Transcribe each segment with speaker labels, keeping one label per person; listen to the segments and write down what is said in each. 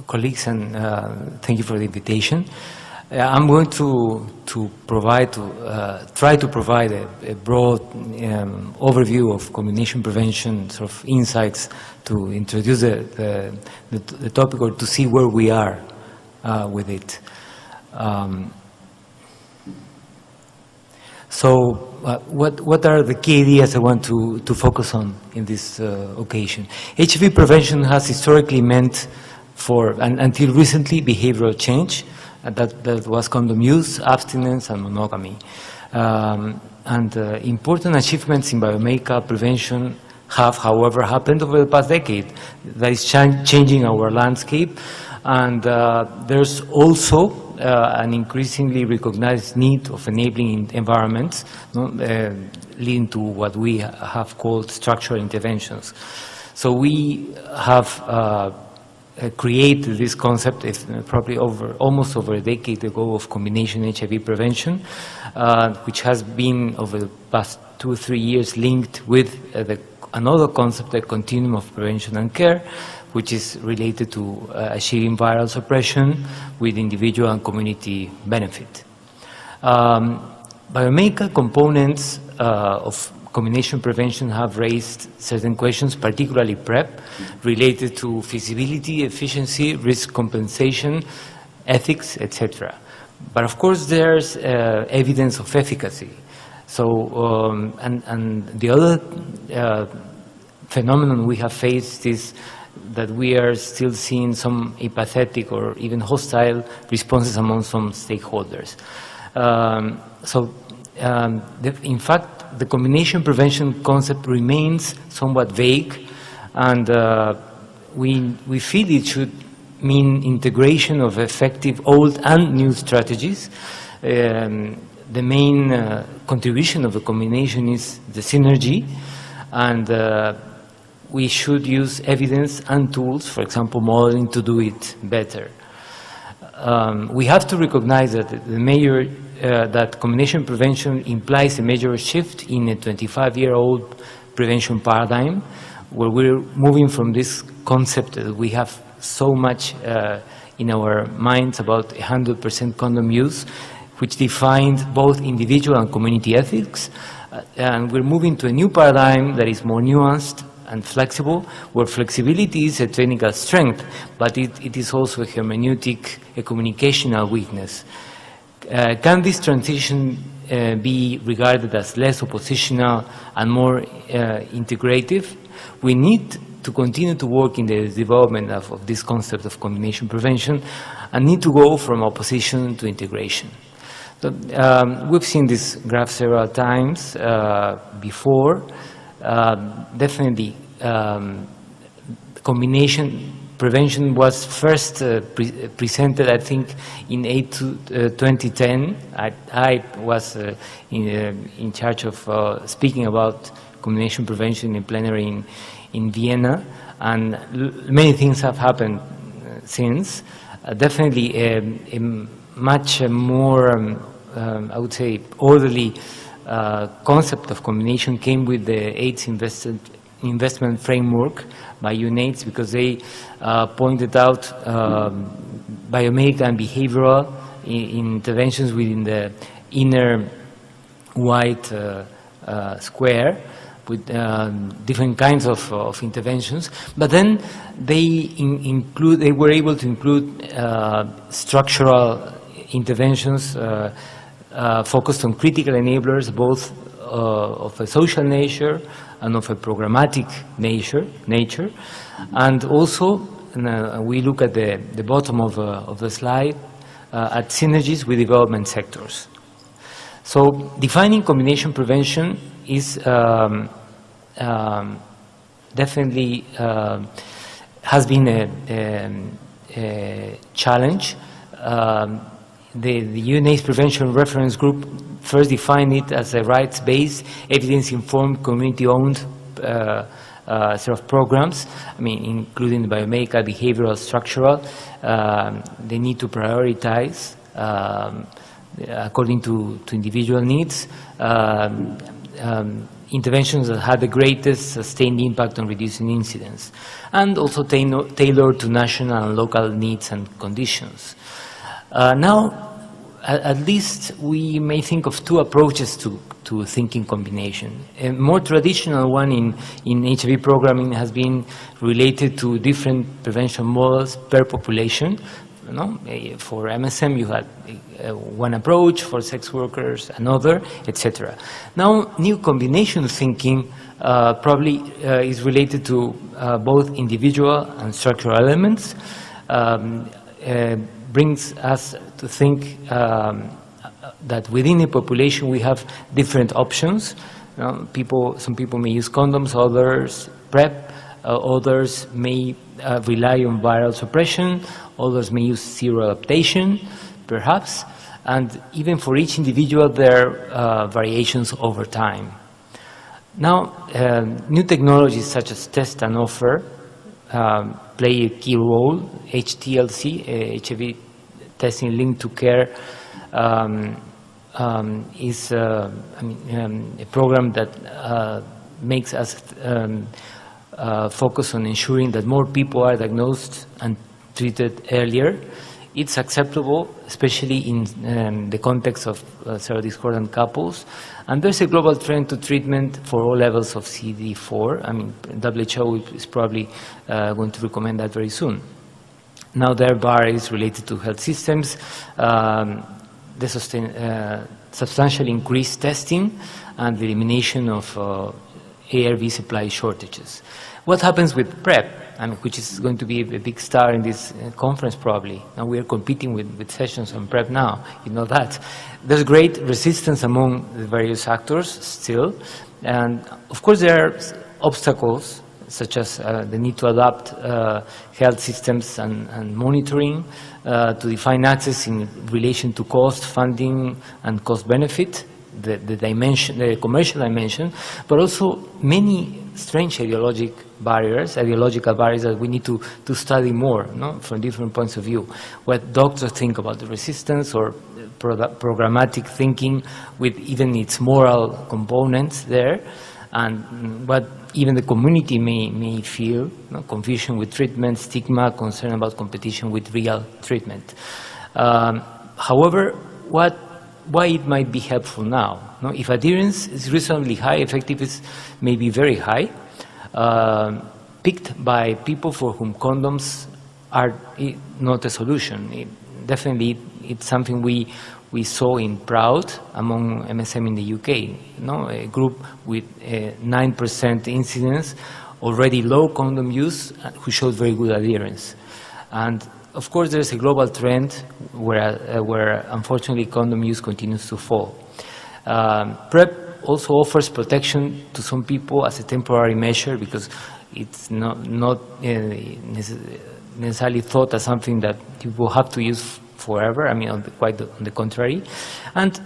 Speaker 1: colleagues, and thank you for the invitation. I'm going to try to provide a broad overview of combination prevention, sort of insights to introduce the topic, or to see where we are with it. What are the key ideas I want to focus on in this occasion? HIV prevention has historically meant, until recently, behavioral change. That was condom use, abstinence, and monogamy. Important achievements in biomedical prevention have, however, happened over the past decade. That is changing our landscape, and there's also an increasingly recognized need of enabling environments, leading to what we have called structural interventions. So we have created this concept, probably almost over a decade ago, of combination HIV prevention, which has been over the past 2 or 3 years linked with another concept, the continuum of prevention and care, which is related to achieving viral suppression with individual and community benefit. Biomedical components of combination prevention have raised certain questions, particularly PrEP, related to feasibility, efficiency, risk compensation, ethics, etc. But of course there's evidence of efficacy. So, and the other phenomenon we have faced is that we are still seeing some apathetic or even hostile responses among some stakeholders. In fact, the combination prevention concept remains somewhat vague, and we feel it should mean integration of effective old and new strategies. The main contribution of the combination is the synergy, and we should use evidence and tools, for example, modeling, to do it better. We have to recognize that that combination prevention implies a major shift in a 25-year-old prevention paradigm, where we're moving from this concept that we have so much in our minds about 100% condom use, which defined both individual and community ethics, and we're moving to a new paradigm that is more nuanced and flexible, where flexibility is a technical strength, but it is also a hermeneutic, a communicational weakness. Can this transition be regarded as less oppositional and more integrative? We need to continue to work in the development of this concept of combination prevention, and need to go from opposition to integration. So, we've seen this graph several times before. Definitely, combination prevention was first presented, I think, in 2010. I was in charge of speaking about combination prevention in plenary in Vienna, and many things have happened since. Definitely a much more, I would say, orderly concept of combination came with the AIDS investment framework by UNAIDS, because they pointed out biomedical and behavioral interventions within the inner white square, with different kinds of interventions. But then they were able to include structural interventions focused on critical enablers, both of a social nature and of a programmatic nature. And also, we look at the bottom of the slide, at synergies with development sectors. So defining combination prevention is definitely has been a challenge. The UNAIDS Prevention Reference Group first defined it as a rights-based, evidence-informed, community-owned set of programs, I mean, including biomedical, behavioral, structural. They need to prioritize according to individual needs. interventions that had the greatest sustained impact on reducing incidence, and also tailored to national and local needs and conditions. Now, at least we may think of two approaches to thinking combination. A more traditional one in HIV programming has been related to different prevention models per population. You know, for MSM you had one approach, for sex workers another, etc. Now, new combination thinking probably is related to both individual and structural elements. Brings us to think that within a population we have different options. You know, some people may use condoms, others PrEP, others may rely on viral suppression, others may use seroadaptation, perhaps, and even for each individual there are variations over time. Now, new technologies such as test and offer play a key role. HTLC, HIV testing linked to care, is a program that makes us focus on ensuring that more people are diagnosed and treated earlier. It's acceptable, especially in the context of serodiscordant couples. And there's a global trend to treatment for all levels of CD4. I mean, WHO is probably going to recommend that very soon. Now, their bar is related to health systems. The substantially increased testing and the elimination of ARV supply shortages. What happens with PrEP, which is going to be a big star in this conference probably? Now we are competing with sessions on PrEP now, you know that. There's great resistance among the various actors still, and of course there are obstacles such as the need to adapt health systems and monitoring, to define access in relation to cost, funding, and cost benefit, the dimension, the commercial dimension, but also many strange ideological barriers that we need to study more, no? From different points of view. What doctors think about the resistance, or programmatic thinking with even its moral components there, and what even the community may feel, no? Confusion with treatment, stigma, concern about competition with real treatment. However, why it might be helpful now? No? If adherence is reasonably high, effectiveness may be very high, picked by people for whom condoms are not a solution. Definitely, it's something we saw in PROUD among MSM in the UK, no? A group with 9% incidence, already low condom use, who showed very good adherence. And of course, there's a global trend where unfortunately condom use continues to fall. PrEP also offers protection to some people as a temporary measure, because it's not necessarily thought as something that people have to use forever. I mean, quite on the contrary. And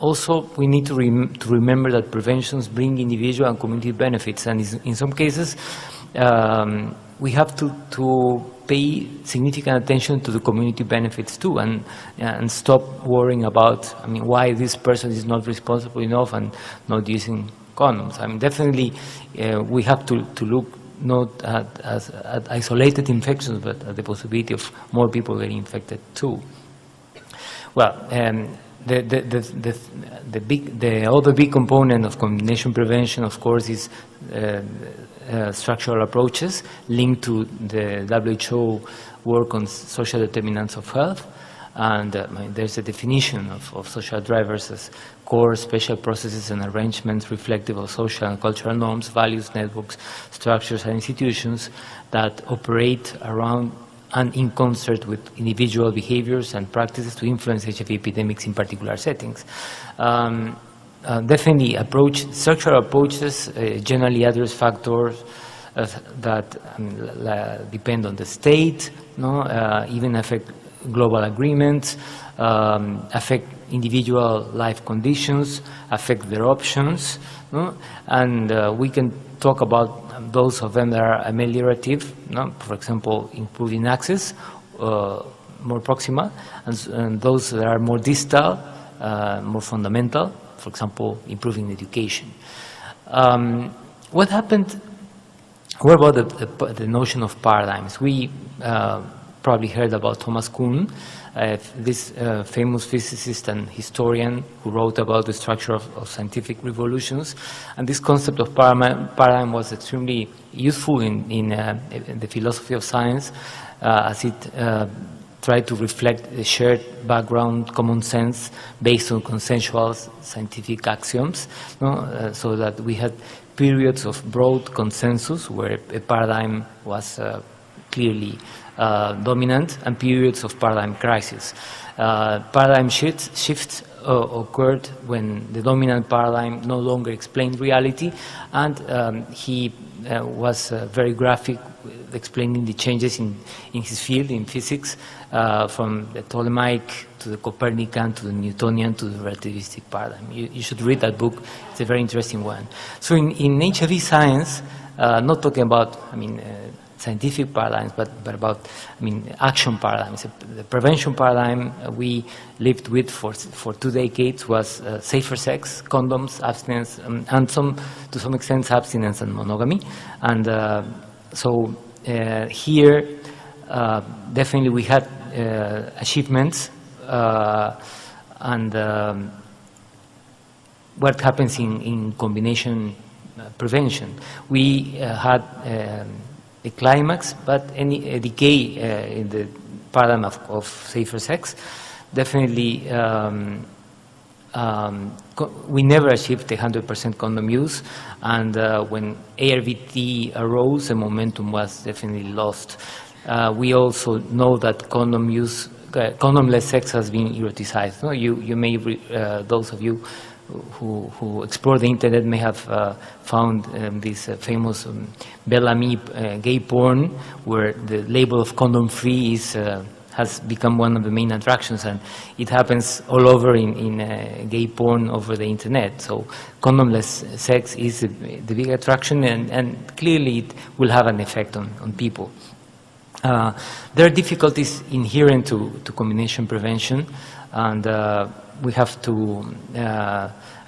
Speaker 1: also, we need to remember that preventions bring individual and community benefits, and in some cases, we have to pay significant attention to the community benefits too, and stop worrying about, why this person is not responsible enough and not using condoms. Definitely, we have to look not at isolated infections, but at the possibility of more people getting infected too. Well, the other big component of combination prevention, of course, is structural approaches linked to the WHO work on social determinants of health. And there's a definition of social drivers as core special processes and arrangements reflective of social and cultural norms, values, networks, structures, and institutions that operate around and in concert with individual behaviors and practices to influence HIV epidemics in particular settings. Definitely structural approaches generally address factors that depend on the state, even affect global agreements, affect individual life conditions, affect their options, and we can talk about those of them that are ameliorative, for example, improving access, more proximal, and those that are more distal, more fundamental, for example, improving education. What happened? What about the notion of paradigms? We probably heard about Thomas Kuhn, this famous physicist and historian who wrote about the structure of scientific revolutions. And this concept of paradigm was extremely useful in the philosophy of science, as it tried to reflect the shared background, common sense, based on consensual scientific axioms, so that we had periods of broad consensus where a paradigm was clearly dominant, and periods of paradigm crisis. Paradigm shifts occurred when the dominant paradigm no longer explained reality, and he was very graphic, explaining the changes in his field, in physics, from the Ptolemaic to the Copernican to the Newtonian to the relativistic paradigm. You should read that book. It's a very interesting one. So in HIV science, not talking about, scientific paradigms, but about, action paradigms. The prevention paradigm we lived with for 2 decades was safer sex, condoms, abstinence, and to some extent abstinence and monogamy. And so here, definitely we had achievements, and what happens in combination prevention. We had a climax, but a decay in the paradigm of safer sex. Definitely, we never achieved 100% condom use, and when ARVT arose, the momentum was definitely lost. We also know that condomless sex has been eroticized. No? You may, those of you who explore the internet may have found this famous Bellamy gay porn, where the label of condom-free has become one of the main attractions, and it happens all over in gay porn over the internet. So condomless sex is the big attraction, and clearly it will have an effect on people. There are difficulties inherent to combination prevention, and we have to,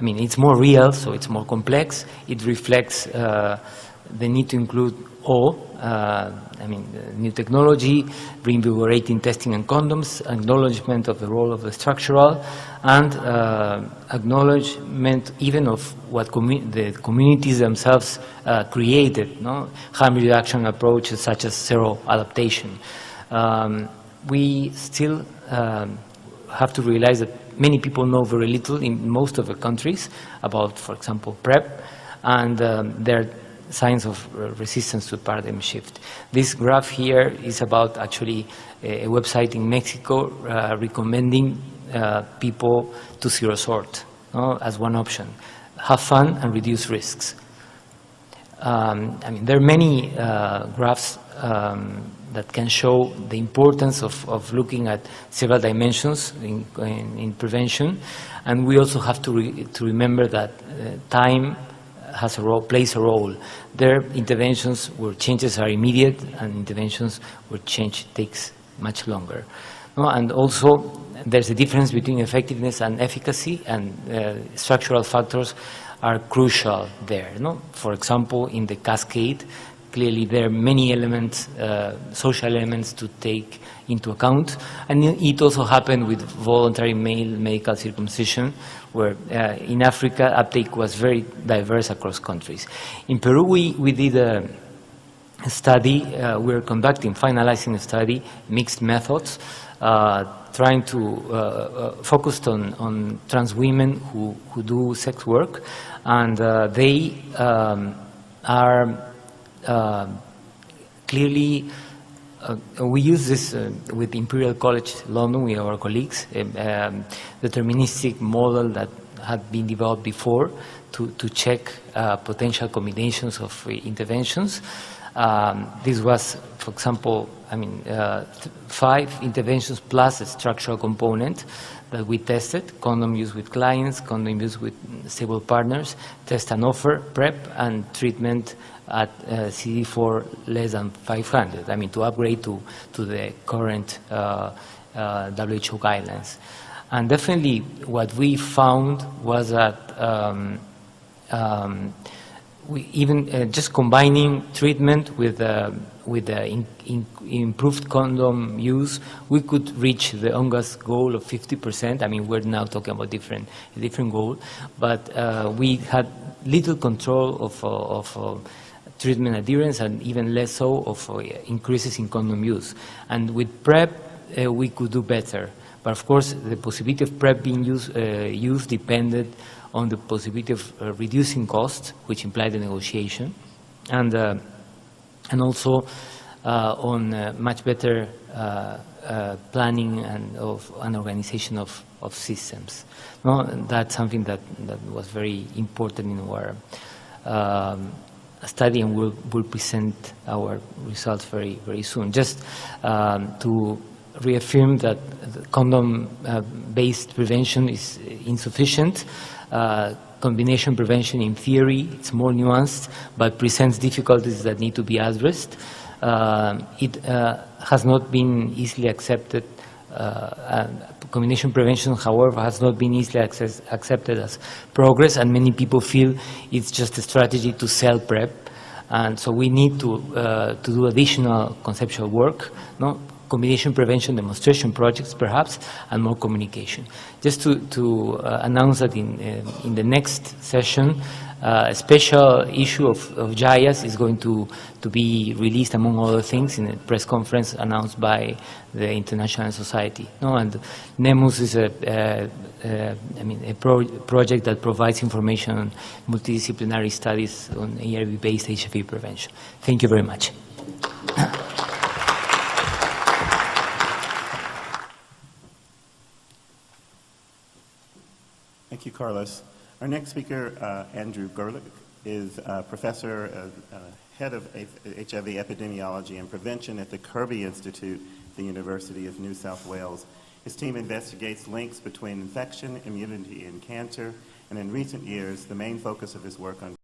Speaker 1: it's more real, so it's more complex. It reflects the need to include all, new technology, reinvigorating testing and condoms, acknowledgement of the role of the structural, and acknowledgement even of what the communities themselves created, harm reduction approaches such as zero adaptation. We still have to realize that many people know very little in most of the countries about, for example, PrEP, and there are signs of resistance to paradigm shift. This graph here is about actually a website in Mexico recommending people to zero sort as one option. Have fun and reduce risks. There are many graphs that can show the importance of looking at several dimensions in prevention, and we also have to remember that time has plays a role. There are interventions where changes are immediate, and interventions where change takes much longer. And also, there's a difference between effectiveness and efficacy, and structural factors are crucial there. For example, in the cascade, clearly there are many elements, social elements to take into account. And it also happened with voluntary male medical circumcision, where in Africa uptake was very diverse across countries. In Peru, we did a study, we're finalizing a study, mixed methods, trying to focus on trans women who do sex work, and they are clearly, we use this with Imperial College London, with our colleagues, deterministic model that had been developed before to check potential combinations of interventions. This was, for example, 5 interventions plus a structural component that we tested: condom use with clients, condom use with stable partners, test and offer, PrEP, and treatment at CD4 less than 500, to upgrade to the current WHO guidelines. And definitely what we found was that just combining treatment with improved condom use, we could reach the UNGAS goal of 50%. I mean, we're now talking about a different goal, but we had little control of treatment adherence, and even less so of increases in condom use. And with PrEP, we could do better. But of course, the possibility of PrEP being used depended on the possibility of reducing costs, which implied the negotiation, and also on much better planning and organization of systems. No, that's something that was very important in our study, and we'll present our results very soon. Just to reaffirm that condom-based prevention is insufficient. Combination prevention, in theory, it's more nuanced, but presents difficulties that need to be addressed. It has not been easily accepted. Combination prevention, however, has not been easily accepted as progress, and many people feel it's just a strategy to sell PrEP. And so we need to do additional conceptual work, no? Combination prevention demonstration projects, perhaps, and more communication. Just to announce that in the next session, a special issue of CIISSS is going to be released, among other things, in a press conference announced by the International Society. No, and NEMUS is a project that provides information on multidisciplinary studies on ARV-based HIV prevention. Thank you very much.
Speaker 2: Thank you, Carlos. Our next speaker, Andrew Gerlich, is professor, head of HIV epidemiology and prevention at the Kirby Institute at the University of New South Wales. His team investigates links between infection, immunity, and cancer, and in recent years, the main focus of his work on